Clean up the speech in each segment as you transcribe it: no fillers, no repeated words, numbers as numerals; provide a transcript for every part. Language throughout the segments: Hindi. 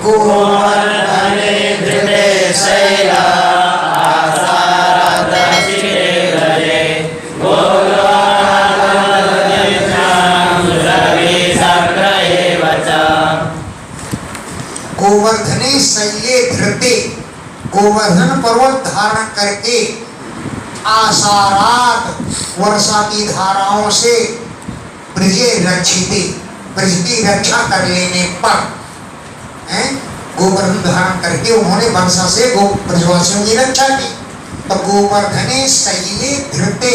गोवर्धने धृते शैला गोवर्धने शैले धृते, गोवर्धन पर्वत धारण करके आसारात वर्षा की धाराओं से ब्रजे रक्षिते, ब्रज की रक्षा कर लेने पर, गोवर्धन धारण करके उन्होंने वर्षा से ब्रजवासियों की रक्षा की। तो गोवर्धने शैले धृते,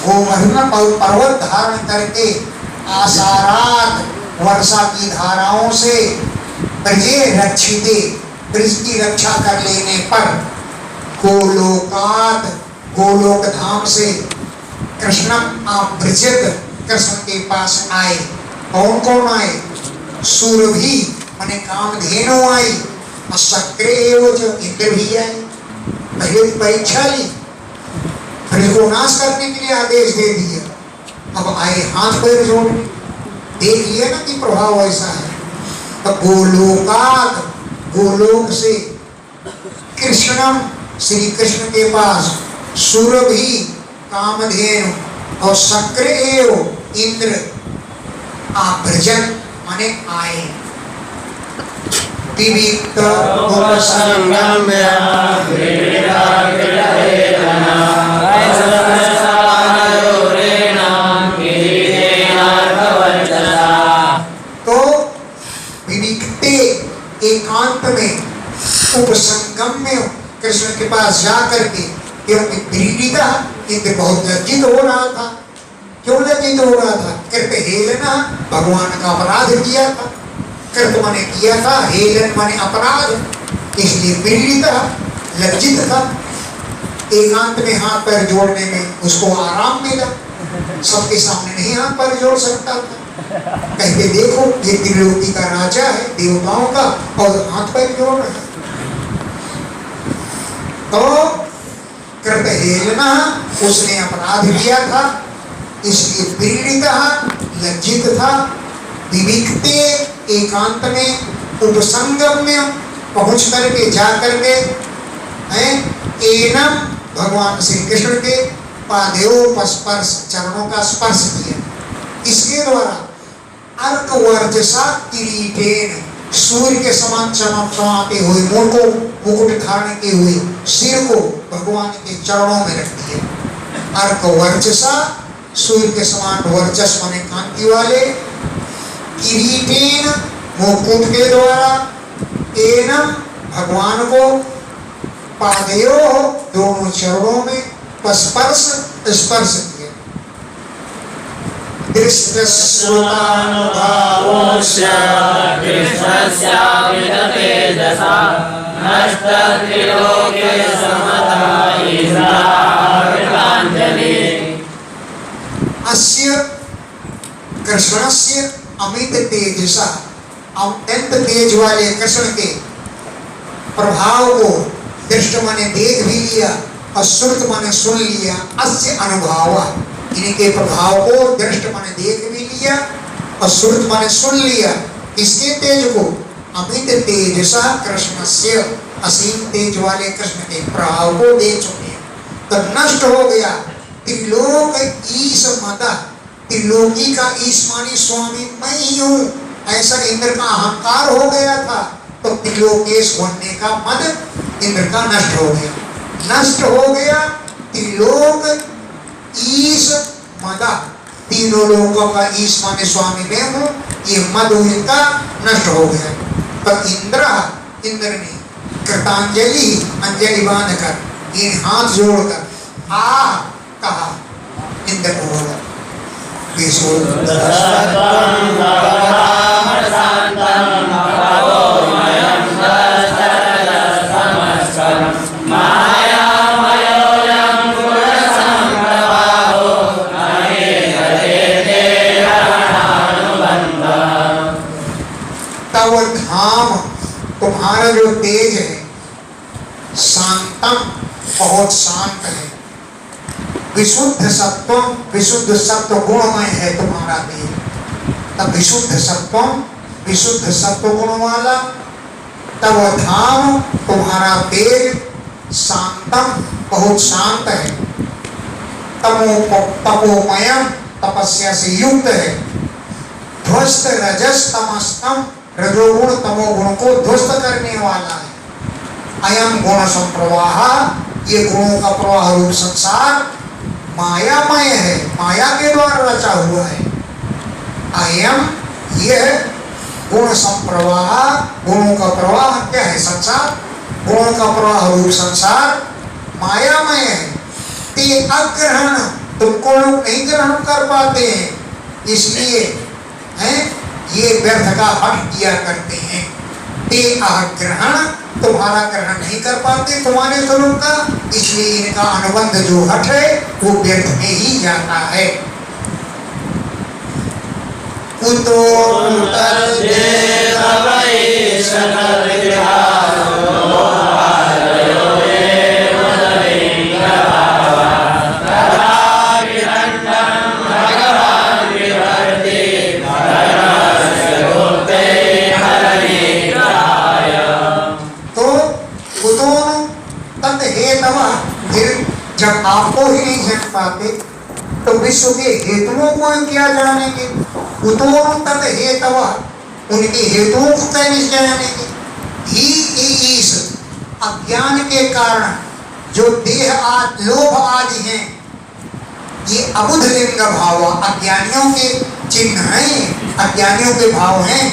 गोवर्धन पर्वत धारण करके आसारात वर्षा की धाराओं से ब्रजे रक्षिते, ब्रज की रक्षा कर लेने पर, गोलोकात, गोलोक धाम से कृष्णम आव्रजत, कृष्ण के पास आए। कौन कौन आए? सुरभि माने कामधेनु आई, और सक्रिय इंद्र भी आए। पहले परीक्षा ली, फिर इसको नाश करने के लिए आदेश दे दिया, अब आए हाथ पैर जोड़ने। देख लिया ना कि प्रभाव ऐसा है। तो गोलोकात, गोलोक से कृष्णम, श्री कृष्ण के पास, सुरभि कामधेनु और सक्रिय इंद्र आव्रजन माने आए। विविक्त उपसंगम्य तो विविक्ते एकांत में उपसंगम्य कृष्ण के पास जा करके, क्योंकि प्रीड़िता इंद्र बहुत लज्जित हो रहा था। क्यों लज्जित हो रहा था? कृत हेलना, भगवान का अपराध किया था। कृत माने किया था, हेलन माने अपराध, इसलिए पीड़िता लज्जित था। एकांत में हाथ पैर जोड़ने में उसको आराम मिला, सबके सामने नहीं हाथ पैर जोड़ सकता था। कहते देखो ये त्रिलोकी का राजा है, देवताओं का, और हाथ पैर जोड़ रहा है। तो कृत हेलना, उसने अपराध किया था, इसलिए पीड़िता लज्जित था। विविक्ते एकांत में उपसंगम में पहुंच करके जा करके एनम भगवान श्री कृष्ण के पादेव स्पर्श, चरणों का स्पर्श किया। इसके द्वारा अर्क वर्चसा किरीटेन, सूर्य के समान चमकते हुए मुंह को मुकुट धारण किए हुए सिर को भगवान के चरणों में रख दिया। अर्क वर्चसा, सूर्य के समान वर्चस माने कांति वाले, किरीटेन मुकुट के द्वारा, एनम भगवान को, पादयो दोनों चरणों में स्पर्श किया। दृष्टश्रुतानुभावोश्च कृष्णस्यामिततेजसा नष्टत्रिलोके समता ईशावृताञ्जलि। अस्य कृष्णस्य अमित तेजसा, अत्यंत तेज वाले कृष्ण के प्रभाव को दृष्ट माने देख भी लिया, और श्रुत माने सुन लिया। अस्य अनुभव, इनके प्रभाव को दृष्ट माने देख भी लिया और श्रुत माने सुन लिया। इसके तेज को अमित तेजसा कृष्णस्य, असीम तेज वाले कृष्ण के प्रभाव को देख चुके। तो नष्ट हो गया त्रिलोक ईश मद, त्रिलोकी का ईश मानी स्वामी मैं ही हूँ, ऐसा इंद्र का अहंकार हो गया था। तो त्रिलोकेश बनने का मद इंद्र का नष्ट हो गया। नष्ट हो गया त्रिलोक ईश मद, तीनों लोगों का ईश माने स्वामी मैं हूँ, ये मद उनका नष्ट हो गया। तो इंद्र ने कृतांजलि, अंजलि बांधकर इन हाथ जोड़कर आ कहा, इंद्र को बोला तव धाम, तुम्हारा जो तेज है, शांतम बहुत शांत है, विशुद्ध सत्वम, विशुद्ध सत्व गुणमय है तुम्हारा तेज। तब विशुद्ध सत्वम, विशुद्ध सत्व गुण वाला, तब धाम तुम्हारा तेज शांतम बहुत शांत है, तपोमयम तपस्या से युक्त है, ध्वस्त रजस तमस्तम रजोगुण तमोगुण को ध्वस्त करने वाला है। अयम गुण संप्रवाह, ये गुणों का प्रवाह रूप संसार मायामय है, माया के द्वारा रचा हुआ है। अयम यह गुण संप्रवाह, गुणों का प्रवाह क्या है? संसार, गुणों का प्रवाह रूप संसार मायामय है। ते अग्रहण, तुमको लोग नहीं ग्रहण कर पाते हैं, इसलिए हैं ये व्यर्थ का हट किया करते हैं। ते अग्रहण, तुम्हारा ग्रहण नहीं कर पाते तुम्हारे स्वरूप का, इसलिए इनका अनुबंध जो हट है वो व्यर्थ में ही जाता है। कुतो जब आपको ही नहीं जान पाते तो विश्व के हेतुओं को क्या जानेंगे? कुतोन तत् हेतव, उनके हेतुओं को कैसे जानेंगे? ही इस अज्ञान के कारण जो देह आदि लोभ आदि हैं, ये अबुध लिंग भाव, अज्ञानियों के चिन्ह हैं, अज्ञानियों के भाव हैं।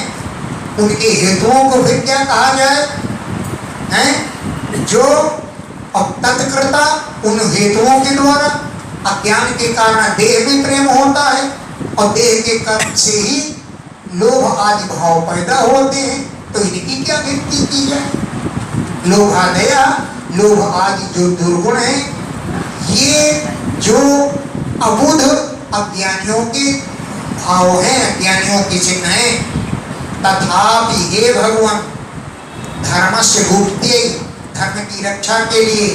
उनके हेतुओं को फिर क्या कहा जाए? हैं जो अब तत्कृता, उन हेतुओं के द्वारा अज्ञान के कारण देह में प्रेम होता है और देह के कर्म से ही लोभ आदि भाव पैदा होते हैं, तो इनकी क्या गिनती की जाए? लोभादया, लोभ आदि जो दुर्गुण है, ये जो अबुध अज्ञानियों के भाव हैं, अज्ञानियों के चिन्ह हैं। तथापि हे भगवान, धर्मस्य गुप्त्यै, धर्म की रक्षा के लिए,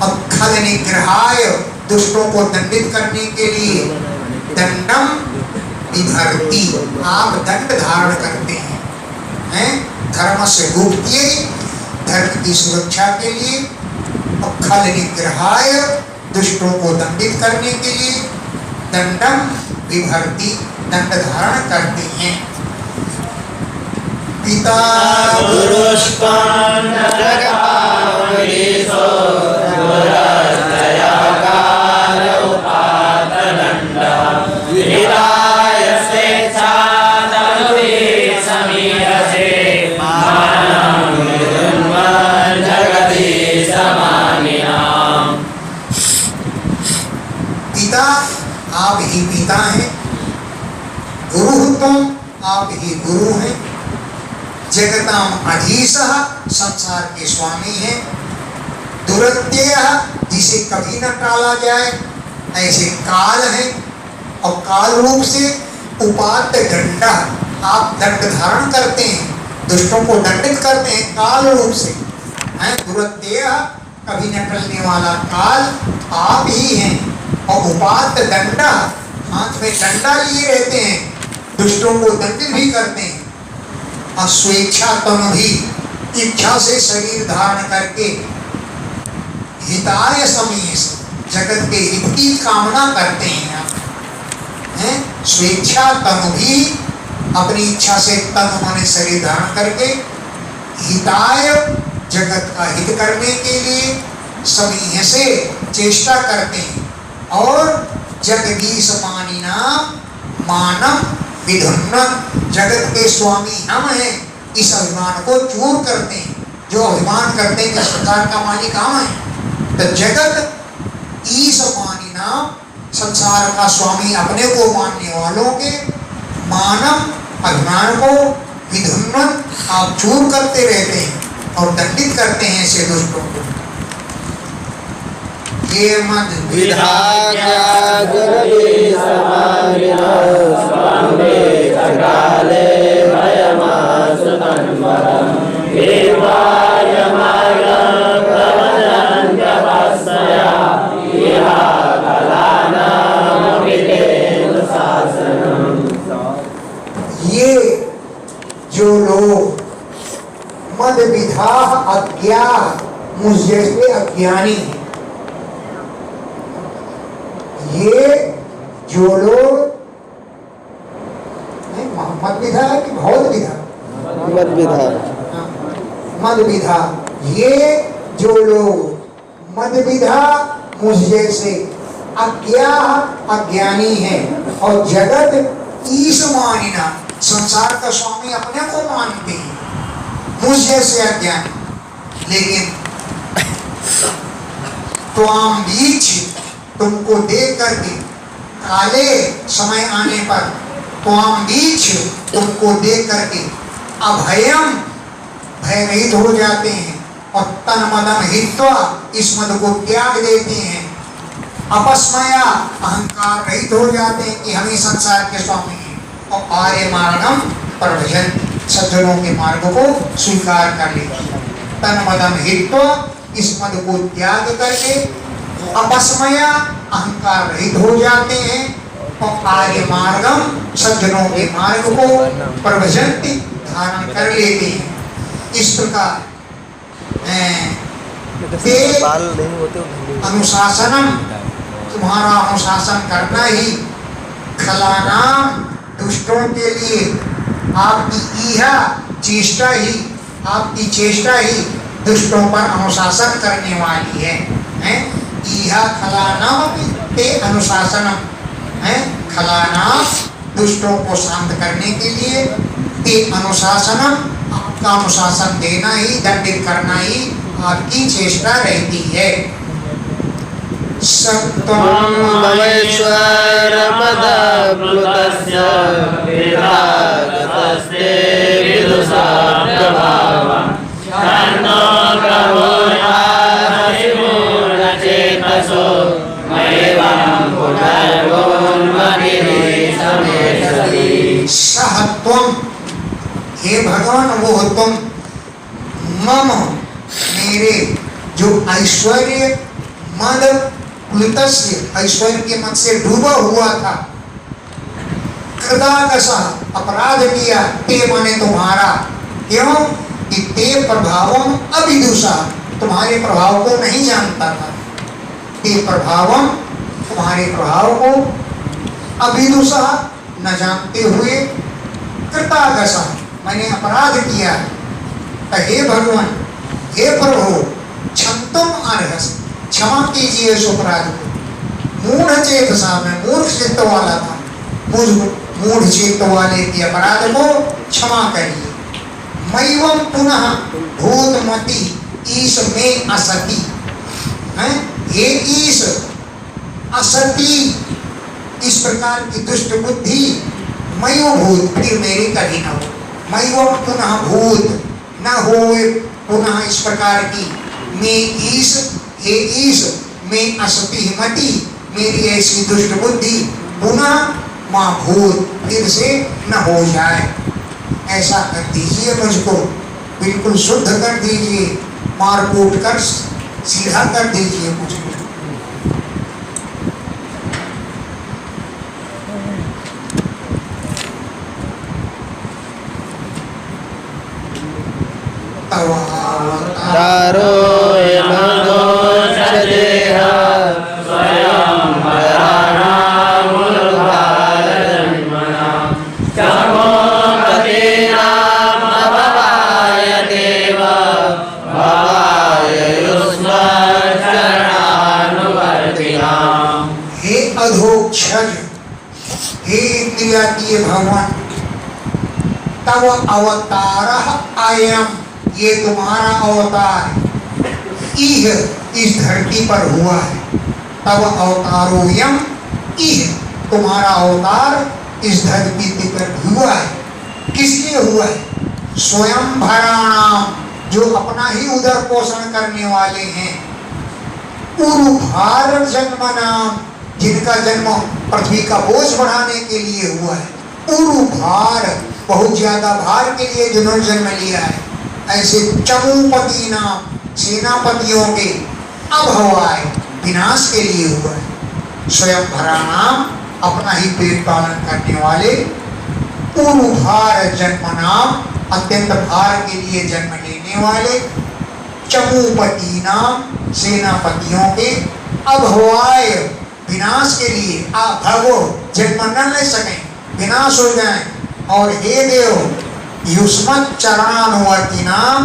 और खल निग्रहाय, दुष्टों को दंडित करने के लिए, दंडम विभर्ति, आप दंड धारण करते हैं, धर्मस्य गुप्त्यै, धर्म की सुरक्षा के लिए, और खल निग्रहाय, दुष्टों को दंडित करने के लिए, दंडम विभर्ति, दंड धारण करते हैं। पिता पुरुषपान जगपावलीसो दुरदयाकार उपातदंड विहिताय स्वेच्छातनुवे समीरसे मानं विदुन्मन् जगति समानिनाम्। पिता, आप ही पिता हैं, गुरु तुम, आप ही गुरु हैं, जगताम अधीशः, संसार के स्वामी हैं, दुरत्यय, जिसे कभी न टाला जाए, ऐसे काल है, और काल रूप से उपात दंड, आप दंड धारण करते हैं, दुष्टों को दंडित करते हैं काल रूप से, हैं दुरत्यय, कभी न टलने वाला काल आप ही हैं, और उपात दंड, हाथ में डंडा लिए रहते हैं, दुष्टों को दंडित भी करते हैं। और स्वेच्छा तम भी, इच्छा से शरीर धारण करके, हिताय समीस, जगत के हित की कामना करते हैं आप, हैं स्वेच्छा तम भी, अपनी इच्छा से तन माने शरीर धारण करके, हिताय, जगत का हित करने के लिए, समीह से चेष्टा करते हैं, और जगदीश मानिना मानम विधुन्नन, जगत के स्वामी हम हैं, इस अभिमान को चूर करते हैं। जो अभिमान करते हैं कि इस प्रकार का मालिक हम हैं, तो जगत ईश मानिना, संसार का स्वामी अपने को मानने वालों के, मानव अभिमान को विधुन्नन, आप चूर करते रहते हैं और दंडित करते हैं ऐसे दुष्टों को। ये मद विधाता जगति समानिना स्वामी काले भयमासुतन्वरं देवाय मार्गं प्रवदन् तपस्या इहा कलानां विदेव शासनम्। ये जो लोग मद विधा अज्ञा, मुझ जैसे अज्ञानी है। ये जो लोग मद विधा है कि बहुत विधा, मद विधा, मद विधा, ये जो लोग मद विधा मुझ जैसे अज्ञा अज्ञानी है और जगत ईश मानिना, संसार का स्वामी अपने को मानते हैं, मुझ जैसे अज्ञानी। लेकिन त्वाम बीच, तुमको देख करके काले समय आने पर, त्वाम बीच तुमको देख करके अभयम, भय रहित हो जाते हैं और तन मदम हित्वा, इस मद को त्याग देते हैं। अपस्मया, अहंकार रहित हो जाते हैं कि हम ही संसार के स्वामी हैं और आर्य मार्गम प्रभजन, सज्जनों के मार्ग को स्वीकार कर लेते हैं। तन मदम हित्वा, इस मद को त्याग करके अपस्मया, अहंकार रहित हो जाते हैं और आर्य मार्गम, सज्जनों के मार्ग को प्रभजन्ति, धारण कर लेते हैं। इस प्रकार अनुशासनम, तुम्हारा अनुशासन करना ही, खलानाम, दुष्टों के लिए, आपकी ईहा चेष्टा ही, आपकी चेष्टा ही दुष्टों पर अनुशासन करने वाली है। ईहा खलानाम ते अनुशासनम, खलानाम, दुष्टों को शांत करने के लिए, ते अनुशासनम, आपका अनुशासन देना ही, दंडित करना ही आपकी चेष्टा रहती है। त्वं भवेश्वर मदप्लुतस्य विधातस्ते विदुषा प्रभावं, तन्नो प्रभुर्यासि मूढचेतसो, मयैवं पुनर्गोन्मनिः समेषति। सह त्वं, हे भगवान वो तुम, मम, मेरे जो ऐश्वर्य मद प्लुतस्य, ऐश्वर्य के मद से डूबा हुआ था, कृतागसा, अपराध किया, ते माने तुम्हारा, क्यों कि ते प्रभावम अविदुषा, तुम्हारे प्रभाव को नहीं जानता था, ते प्रभावम, तुम्हारे प्रभाव को, अविदुषा, न जानते हुए, कृतागसा, मैंने अपराध किया। हे भगवान, हे प्रभु, क्षमतम अर्हस, क्षमा कीजिए इस अपराध को। मूढ़ चेतसा, मैं मूर्ख चित्त वाला था, मुझ मूढ़ चित्त वाले के अपराध को क्षमा करिए। मैवम पुनः भूतमति ईश में असति, हे ईश असति, इस प्रकार की दुष्ट बुद्धि मयो भूत, फिर मेरी कभी न हो। मैवम पुनः भूत, न हो पुनः इस प्रकार की, मैं ईश, हे ईश, मैं असति मति, मेरी ऐसी दुष्ट बुद्धि पुनः माँ भूत, फिर से न हो जाए। ऐसा कर दीजिए मुझको, बिल्कुल शुद्ध कर दीजिए, मार कूट कर सीधा कर दीजिए मुझको। तारो यमदोषदेह स्वयं वराणामुलभारजन्मनां, चमो गतीनामभवाय देव, भवाय युष्मचरणानुवर्तिनाम्। हे अधोक्षज, हे इंद्रियातीय भगवान, तव अवतारः अयम्, ये तुम्हारा अवतार इह, इस धरती पर हुआ है। तब अवतारोयम इह, तुम्हारा अवतार इस धरती पर हुआ है। किसलिए हुआ है? स्वयं भराणाम, जो अपना ही उदर पोषण करने वाले हैं। उरुभार जन्मनाम, जिनका जन्म पृथ्वी का बोझ बढ़ाने के लिए हुआ है। उरुभार, बहुत ज्यादा भार के लिए जिन्होंने जन्म लिया है। ऐसे चमूपति नाम, सेनापतियों के अभवाय, विनाश के लिए हुआ है। स्वयं भरा नाम, अपना ही पेट पालन करने वाले। उरुभार जन्म नाम, अत्यंत भार के लिए जन्म लेने वाले चमूपति नाम सेनापतियों के अभवाय विनाश के लिए भगो जन्म न ले सके, विनाश हो जाए। और हे देव युष्मत् चरणानुवर्ती नाम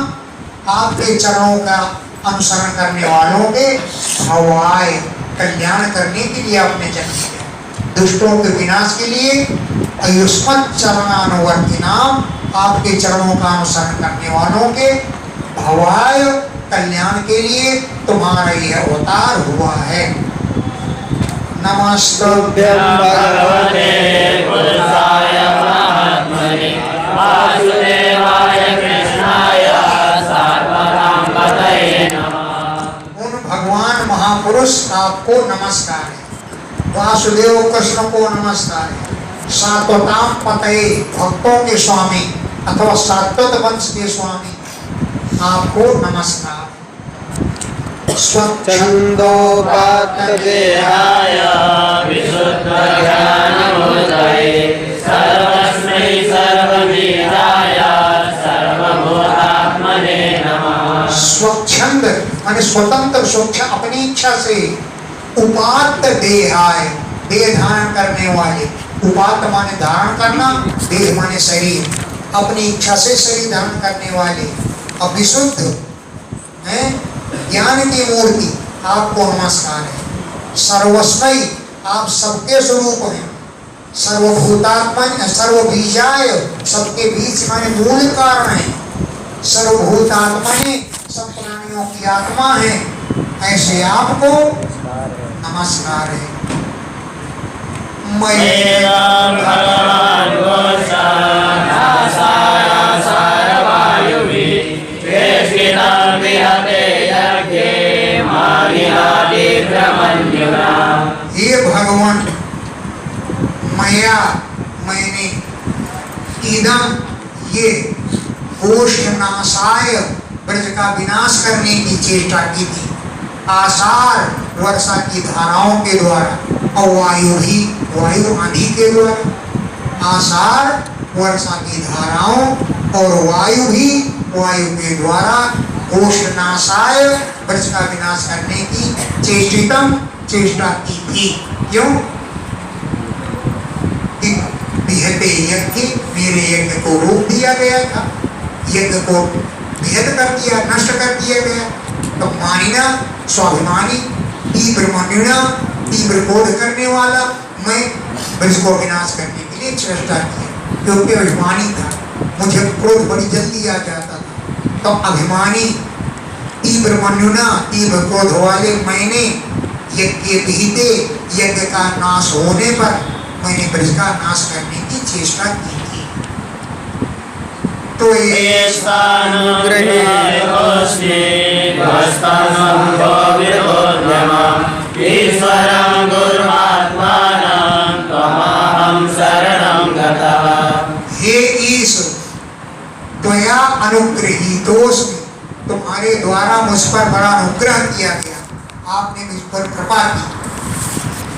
आपके चरणों का अनुसरण करने वालों के भवाय कल्याण करने के लिए आपने जन्म लिया, दुष्टों के विनाश के लिए। युष्मत् चरणानुवर्ती नाम आपके चरणों का अनुसरण करने वालों के भवाय कल्याण के लिए तुम्हारा यह अवतार हुआ है। नमस्तुभ्यं भगवते पुरुषाय महात्मने वासुदेवाय कृष्णाय सर्वकामपतये नमः। उन भगवान महापुरुष आपको नमस्कार है, वासुदेव कृष्ण को नमस्कार है, सात्वताम पतये भक्तों के स्वामी अथवा सात्वत वंश के स्वामी आपको नमस्कार। छन्दोपात्तदेहाय विशुद्धज्ञानमूर्तये सर्वस्मै सर्ववेदाय सर्वभूतात्मने नमः। स्वच्छंद माने स्वतंत्र, स्वच्छ अपनी इच्छा से, उपात्त देहाय देह धारण करने वाले, उपात्त माने धारण करना, देह माने शरीर, अपनी इच्छा से शरीर धारण करने वाले अविशुद्ध हैं ज्ञान की मूर्ति आपको नमस्कार है। सर्वस्मयी आप सबके स्वरूप हैं, सर्वभूतात्मन सर्वबीजाय सबके बीच माने मूल कारण है, सर्वभूतात्मने सब प्राणियों की आत्मा है, ऐसे आपको नमस्कार है। मेरं भगवान् गोसानासाय सारवायुभिः प्रेषितं विहते यज्ञे मानिहादि ब्रह्मण्युना। हे भगवान, मया मैंने इदम ये गोष्ठनाशाय ब्रज का विनाश करने की चेष्टा की थी, आसार वर्षा की धाराओं के द्वारा और वायु भी वायु आंधी के द्वारा, आसार वर्षा की धाराओं और वायु भी वायु के द्वारा गोष्ठनाशाय ब्रज का विनाश करने की चेष्टा की थी। क्यों? विहते यज्ञ, मेरे यज्ञ को रोक दिया गया था, यज्ञ को भेद कर दिया, नष्ट कर दिया गया। तो मानिना स्वाभिमानी तीव्र मनुना, तीव्र क्रोध करने वाला मैं ब्रज को विनाश करने के लिए चेष्टा की, क्योंकि अभिमानी था, मुझे क्रोध बड़ी जल्दी आ जाता था। तो अभिमानी तीव्र मनुना, तीव्र क्रोध वाले मैंने यज्ञ विहिते, यज्ञ का नाश होने पर मैंने ब्रज का नाश करने की चेष्टा की थी। तो ईश्वरं गुरुमात्मानं त्वमहं शरणं गतः। हे ईश्वर, त्वया अनुग्रहीतोस्मि, तुम्हारे द्वारा मुझ पर बड़ा अनुग्रह किया गया, आपने मुझ पर कृपा की।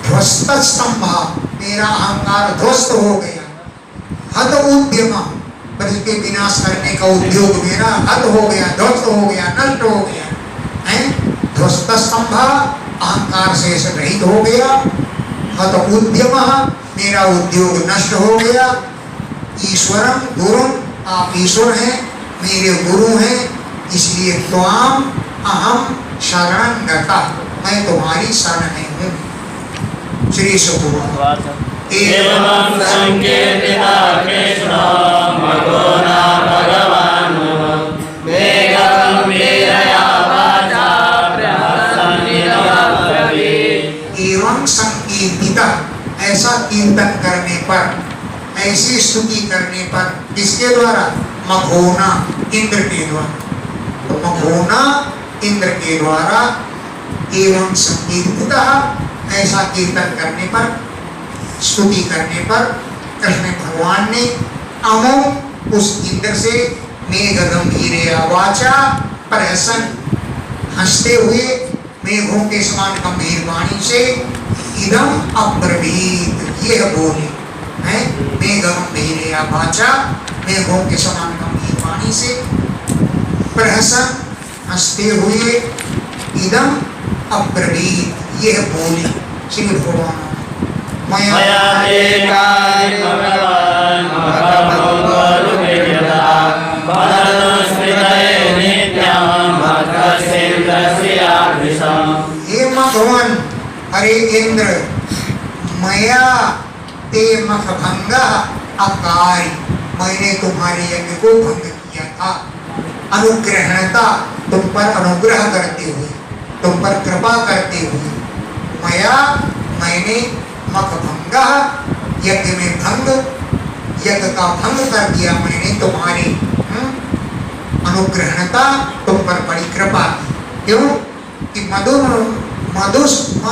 ध्वस्त स्तंभा, मेरा अहंकार ध्वस्त हो गया। हद उद्यम, ब्रज के विनाश करने का उद्योग मेरा हद हो गया, ध्वस्त हो गया, नष्ट हो गया है। ध्वस्त स्तंभा, अहंकार से रहित हो गया। हद उद्यम, मेरा उद्योग नष्ट हो गया। ईश्वरम गुरु, आप ईश्वर हैं, मेरे गुरु हैं, इसलिए त्वाम अहम शरण गता, मैं तुम्हारी शरण में हूँ। श्री सुखवाच एवं संकीर्तिता कृष्ण मगोना भगवान् वेगं वीरया वाचा ब्रह्मसंनिधब्रवीत्। एवं संकीर्तिता, ऐसा कीर्तन करने पर, ऐसी स्तुति करने पर, किसके द्वारा? मघोना, इंद्र के द्वारा। तो मघोना इंद्र के द्वारा एवं संकीर्तिता, ऐसा कीर्तन करने पर, स्तुति करने पर कृष्ण भगवान ने अमो उस इंद्र से मेघ गंभीर वाचा प्रहसन, हंसते हुए मेघों के समान गंभीर वाणी से इदम अब्रवीत, यह बोले हैं। मेघ गंभीर वाचा, मेघों के समान गंभीर वाणी से प्रहसन हंसते हुए इदम अब्रवीत यह बोली श्री भगवान मया एकाय भगवान् महमोपरुपेयता भरतस्मृतये नित्यं भद्रसेन्द्रस्याभृशम्। हे भगवान अरे इंद्र मया ते मखभंग अकारी मैंने तुम्हारे यज्ञ को भंग किया था। अनुग्रहणता तुम पर अनुग्रह करते हुए तुम पर कृपा करते हुए मया मैंने मखभंग यज्ञ में भंग यज्ञ का भंग कर दिया मैंने तुम्हारे अनुग्रहणता तुम पर बड़ी कृपा क्यों कि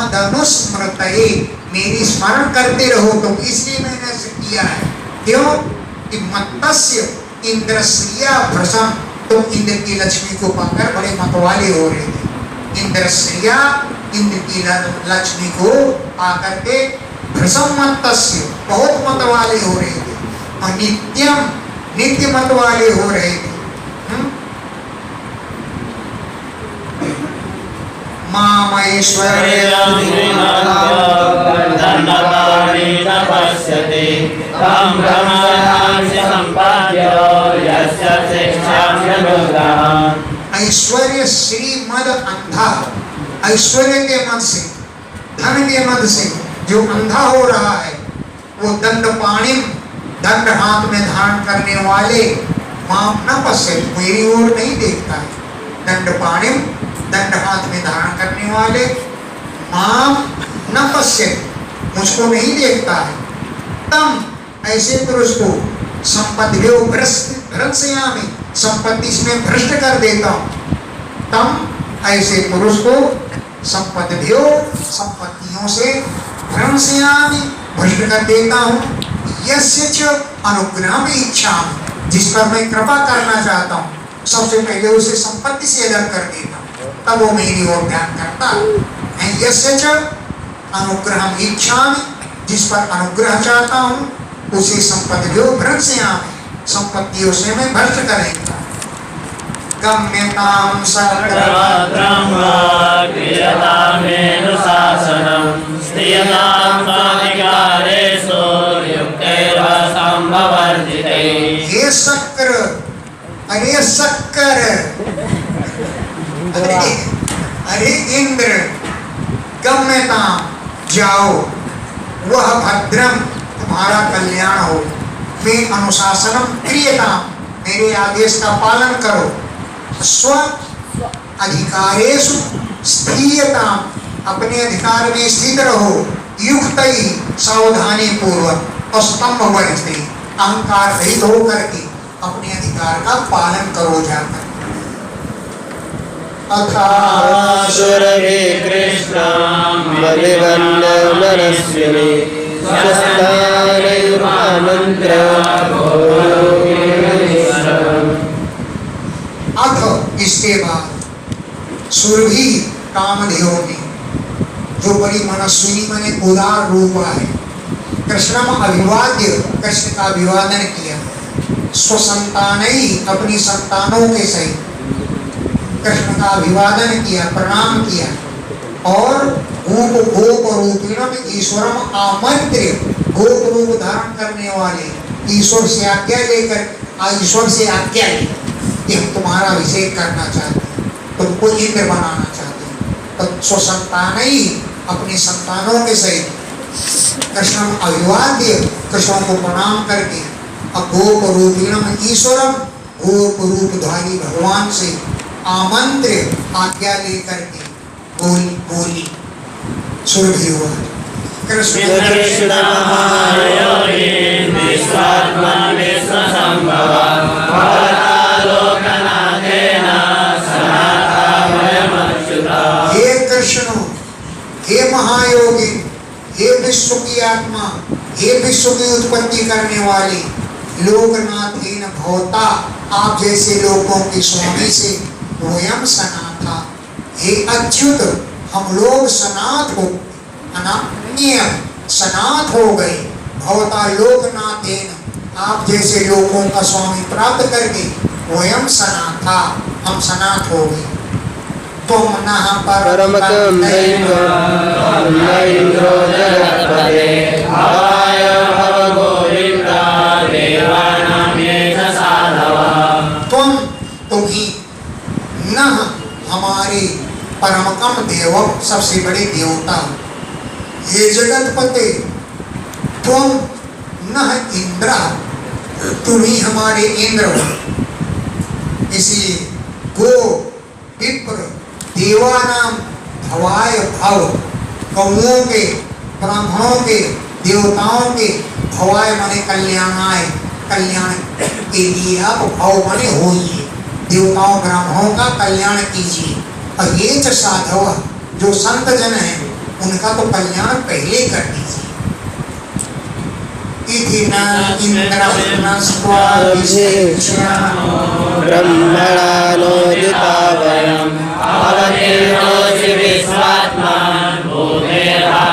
मदनुस्मृतये मेरी स्मरण करते रहो तुम इसलिए मैंने ऐसे किया है। क्यों कि मत्स्य इंद्रश्रिया भ्रसम तुम इंद्र की लक्ष्मी को पाकर बड़े मतवाले हो रहे थे। इंद्रश्रिया इंद्र की लक्ष्मी को पाकर के भ्रसम मत्स्य बहुत मतवाले हो रहे थे और नित्यम नित्य मतवाले हो रहे थे। मामैश्वर्यं श्रीमद्दण्डपाणि तपस्यते तं ब्रह्मणास्य सम्पाद्य यस्य शिक्षाम्यनुग्रहः। ऐश्वर्य श्रीमद अंधा ऐश्वर्य के मद से धन के मद से जो अंधा हो रहा है वो दंडपाणि दंड हाथ में धारण करने वाले माम न पश्य मेरी ओर नहीं देखता है। दंडपाणि दंड हाथ में धारण करने वाले माम न पश्य मुझको नहीं देखता है। तम ऐसे पुरुष को संपत्तियों भ्रंशयामि संपत्ति में भ्रष्ट कर देता हूँ। तम ऐसे पुरुष को संपत्तियों संपत्तियों से भ्रंशयामि भ्रष्ट कर देता हूँ। यस्य च अनुग्रह में इच्छा जिस पर मैं कृपा करना चाहता हूँ सबसे पहले उसे संपत्ति से अलग कर देता हूँ तब वो मेरी ओर ध्यान करता है। यस्य च अनुग्रह इच्छा जिस पर अनुग्रह चाहता हूँ उसे संपत्तियों भ्रंशयामि संपत्तियों से मैं भ्रष्ट करेगा। गम्यतां सर्वत्रं वा क्रियतामेनुशासनं स्थियतां स्वाधिकारेषु युक्तैव सम्भवर्जिते। हे शक्र अरे शक्कर अरे इंद्र गम्यता जाओ वह भद्रम तुम्हारा कल्याण हो। मैं अनुशासनम क्रियता मेरे आदेश का पालन करो। स्व अधिकारेषु स्थियता अपने अधिकार में स्थित रहो। युक्त सावधानी पूर्वक और स्तंभ वर्जित अहंकार रहित होकर के अपने अधिकार का पालन करो जाकर। अथासुरवे कृष्णं बलिवन्नमनस्विनी अथ इसके बाद सुरभि कामधेयों ने जो बड़ी मनस्विनी माने उदार रूपा है कृष्ण अभिवाद्य कृष्ण का अभिवादन किया। स्वसंतान अपनी संतानों के सहित कृष्ण का अभिवादन किया प्रणाम किया और गोप रूपिणम ईश्वरम आमंत्र्य गोप रूप धारण करने वाले ईश्वर से आज्ञा लेकर ईश्वर से आज्ञा ली कि हम तुम्हारा अभिषेक करना चाहते हैं तुमको इंद्र बनाना चाहते हैं। तो स्वसंतान ही अपनी संतानों के सहित कृष्ण अभिवाद्य कृष्ण को प्रणाम करके अब गोप रूपिणम ईश्वरम गोप रूपधारी भगवान से आमंत्र आज्ञा लेकर के बोली सुरभि हुआ। कृष्ण हे कृष्ण हे महायोगी हे विश्व की आत्मा हे विश्व की उत्पत्ति करने वाले लोकनाथेन भवता आप जैसे लोगों के स्वामी से वयम सनाथा हे अच्युत हम लोग सनाथ हो अनान्य सनाथ हो गए। भवता लोकनाथेन आप जैसे लोगों का स्वामी प्राप्त करके वयम सनाथा, हम सनाथ हो गए। तुम नः परमकं दैवं न इंद्रो जगत्पते भवाय भव गोविंदा देवानां ये च साधवः। तुम ही नः हमारे परमकम देव, सबसे बड़े देवता, हे जगतपते। तुम नः इंद्र, तुम ही हमारे इंद्र हो। इसलिए गो विप्र देवानाम भवाय भव, गौओं के, ब्राह्मणों के, देवताओं के, भवाय माने कल्याणाय, कल्याण के लिए आप भव माने होइए, देवताओं ब्राह्मणों का कल्याण कीजिए। और ये च साधव, जो संत जन हैं उनका तो कल्याण पहले कर दीजिए। इति न इंद्रः स्वाभिषेक्ष्य ब्रह्मणानोदिता वयम् अवतीर्णोऽसि विश्वात्मा भूमिर्भारानुमत्तये।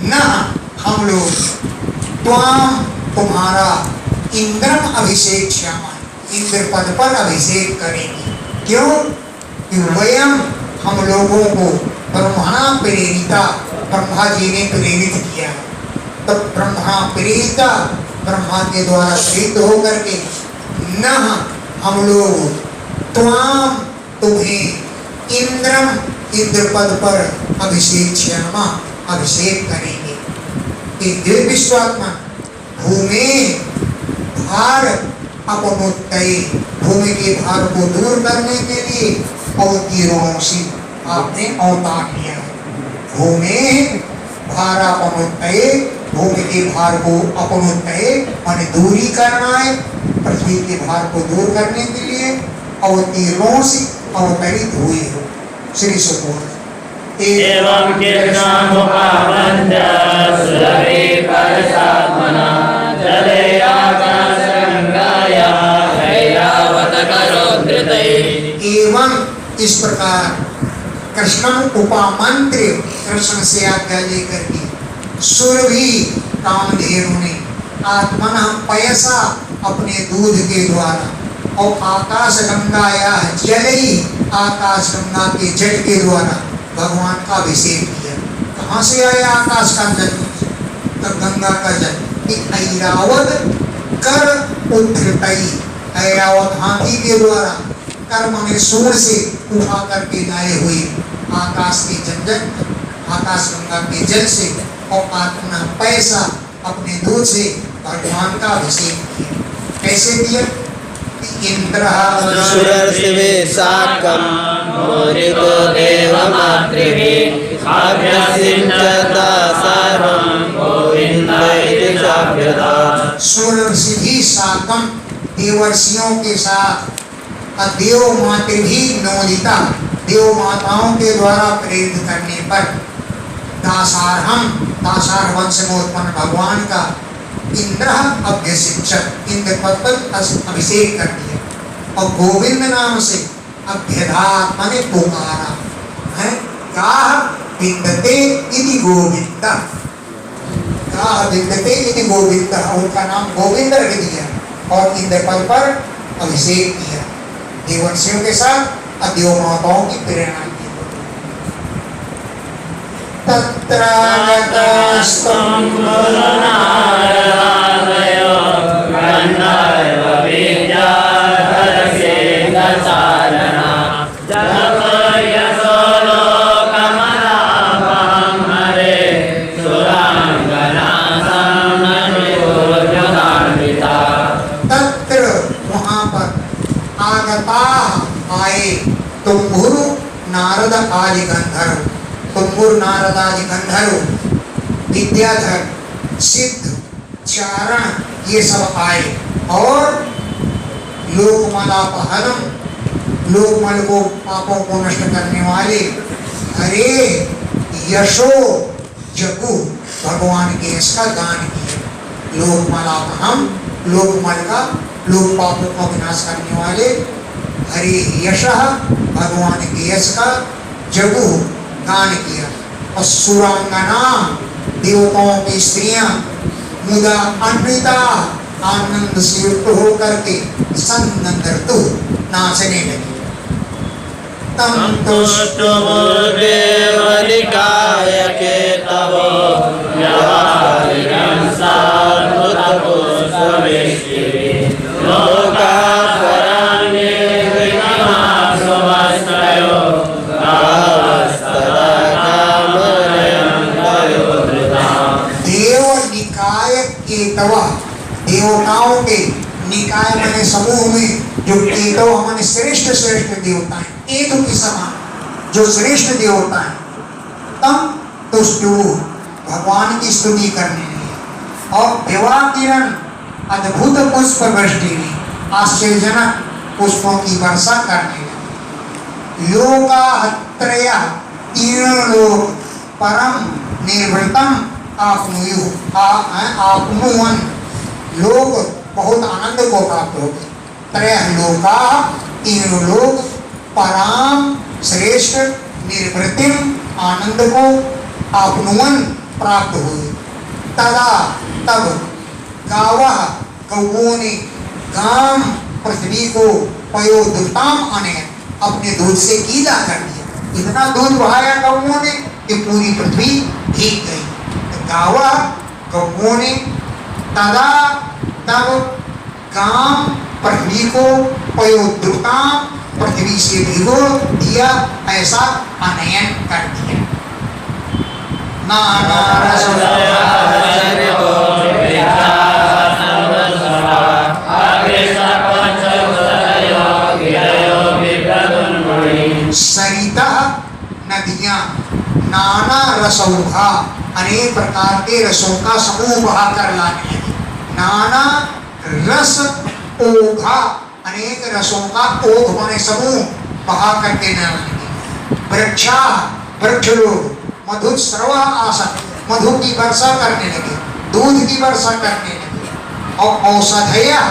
न हम लोग त्वाम तुम्हारा इंद्रम अभिषेक श्यामा, इंद्र पद पर अभिषेक करेंगे। क्यों? कि वयम हम लोगों को ब्रह्मणा प्रेरिता, ब्रह्मा जी ने प्रेरित किया। तब ब्रह्मा प्रेरिता, ब्रह्मा के द्वारा प्रेरित होकर के न हम लोग त्वाम तुम्हें इंद्रम इंद्र पद पर अभिषेक श्यामा अभिषेक करेंगे। कि विश्वात्मा भूमि भार अपमुत्तये, भूमि के भार को दूर करने के लिए अवतीर्णों से आपने अवतार लिया है। भूमि भार अपमुत्तये, भूमि के भार को अपमुत्तये माने दूरी करना है, पृथ्वी के भार को दूर करने के लिए अवतीर्णों से अवतरित हुए हो। श्री सुबोध एवं कृष्णामुपावन्द्य सुरभि परसात्मना जले आकाशगंगाया हैरावत करो धृतये। एवं इस प्रकार कृष्ण उपामंत्र, कृष्ण से आज्ञा लेकर के सुरभि कामधेनु ने आत्मन पयसा अपने दूध के द्वारा और आकाश गंगाया जलई, आकाश गंगा के जल के द्वारा भगवान का अभिषेक किया। कहाँ से आया आकाश का जल? तो गंगा का जल। ऐरावत कर उद्धृतई, ऐरावत हाथी के द्वारा, कर माने सूर से उठा करके लाए हुए आकाश के जल, आकाश गंगा के जल से और आत्मा पैसा अपने दूध से भगवान का अभिषेक किया। कैसे किया? इंद्र सुरर्षिवे साकं मोरितो देवमातृभिः आभ्यसिञ्चता सर्वं गोविन्द इति चाभ्यता। सुरर्षि साकम, देवर्षियों के साथ, देव माते भी नोदिता, देव माताओं के द्वारा प्रेरित करने पर दासारहम, दासार वंश में उत्पन्न भगवान का इंद्र अभ्यसिंचत, इंद्र पद पर अभिषेक कर दिया। और गोविंद नाम से अभ्यधात माने पुकारा है। क्या विन्दते इति गोविंद, क्या विन्दते इति गोविंद, उनका नाम गोविंद रख दिया और इंद्र पद पर अभिषेक किया। देवर्षियों के साथ अदेव माताओं की प्रेरणा की। तत्र गतस्तं गुरुनारायणो गन्धर्व विद्याधरसे दचारणा जगयसो लोकमनापं हरे सुरांगनासं नमितोर्यदान्विता। तत्र वहाँ पर आगता आए तुम्भुरु नारद आदि गंधर्व, तुम्भुरु नारद आदि गंधर्व, विद्याधर, सिद्ध, चारण, ये सब आए और लोकमलापहरम, लोकमल को पापों को नष्ट करने वाले हरे यशो जगु, भगवान के यश का गान किया। लोकमलापहम, लोकमल का, लोक पापों का विनाश करने वाले हरे यशः, भगवान के यश का जगु गान किया। और सुरांगना, देवताओं की स्त्रियां, मुदा अन्विता आनंद से युक्त होकर के सन्नंदतु नाचने लगे। तम तुष्टुमुर्देवनिकाय केतवो व्याहारिकं साधुतपुष्पवेष्टिः लोकापराणि विक्रमाश्रमस्तयो भावस्तदा कामरयं वयोवृताम्। देव निकाय केतव, देवताओं के निकाय माने समूह में जो केतव माने श्रेष्ठ श्रेष्ठ देवता है, केतु के समान जो श्रेष्ठ देवता है, तम तुष्टु भगवान की स्तुति करने लगे और विवाह किरण अद्भुत पुष्प वृष्टि में आश्चर्यजनक पुष्पों की वर्षा करने लगे। लोकात्रय तीन लोग परम निर्भृतम आपनुवन लोग बहुत आनंद को प्राप्त हो गए। त्रय लोका तीन लोग पराम श्रेष्ठ निर्वृतिम आनंद को आपनुवन प्राप्त हुए। तदा तब गावः गौओं ने गाम पृथ्वी को पयोदुताम अने अपने दूध से गीला कर दिया। इतना दूध बहाया गौओं ने कि पूरी पृथ्वी भीग गई। गावः गौओं ने तदा तब गाम पृथ्वी को पयोदुताम पृथ्वी से भिगो दिया, ऐसा अनयन कर दिया। नाना सरिता नदियां नाना रसौघा अनेक प्रकार के रसों का समूह बहाकर लाने लगी। नाना रस ओघा अनेक रसों का ओघ माने समूह बहा करके न लगे। वृक्षा वृक्ष लोग मधुस्रवा आसक्त मधु की वर्षा करने लगे, दूध की वर्षा करने लगे। और औषधया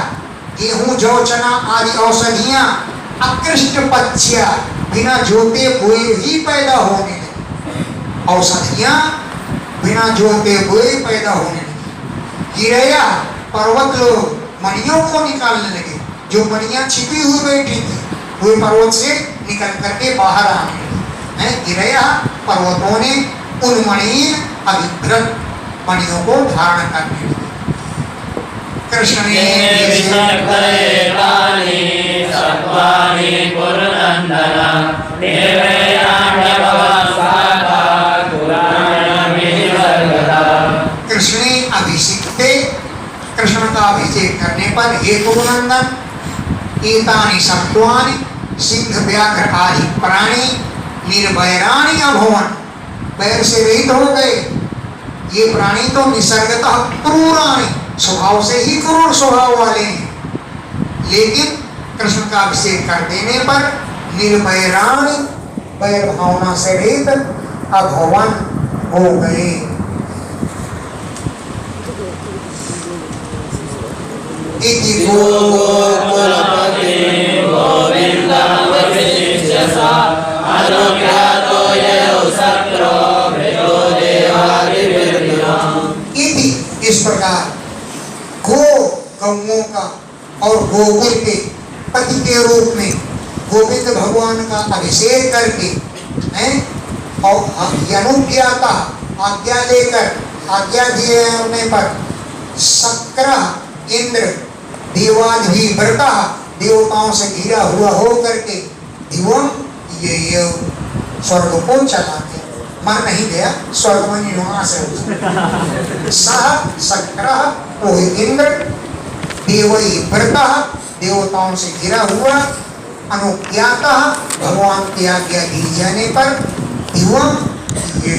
गेहूं जौ चना आदि औषधियां अकृष्ट पच्छया बिना जोते बोए ही पैदा होने लगी। औषधियां बिना जोते बोए पैदा होने लगी। गिरया पर्वत लोग मणियों को निकालने लगे, जो मणियां छिपी हुई बैठी थी वे पर्वत से निकल करके बाहर आने लगी। गिरया पर्वतों ने उन मणिन अभिभ्रत मणियों को धारण करने लगे। कृष्ण ने कृष्ण ने अभिषेक थे। कृष्ण का अभिषेक करने पर हे कुरुनंदन एतानि सत्वानि सिंह व्याघ्र आदि प्राणी निर्वैराणी अभवन पैर से रहित हो गए। ये प्राणी तो निसर्गतः क्रूराणी स्वभाव से ही क्रूर स्वभाव वाले हैं, लेकिन कृष्ण का अभिषेक कर देने पर निर्वैराणी वैर भावना से रहित अभवन हो गए। गोकुलपति गोविंदं वशिष्यसा अनुज्ञातो यौ सत्रो भेदो देवादिविर्दिनाम्। इस प्रकार गौओं का और गोकुल के पति के रूप में गोविंद भगवान का अभिषेक करके और अनुज्ञाता आज्ञा लेकर आज्ञा दिए पर शक्र इंद्र देवादि व्रता देवताओं से घिरा हुआ हो करके दिवम ये स्वर्ग को चला गया। मर नहीं गया, स्वर्ग में निवास है। सह शक्र वो इंद्र देवई व्रता देवताओं से घिरा हुआ अनुज्ञाता भगवान की आज्ञा दी जाने पर दिवम ये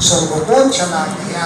स्वर्ग को चला गया।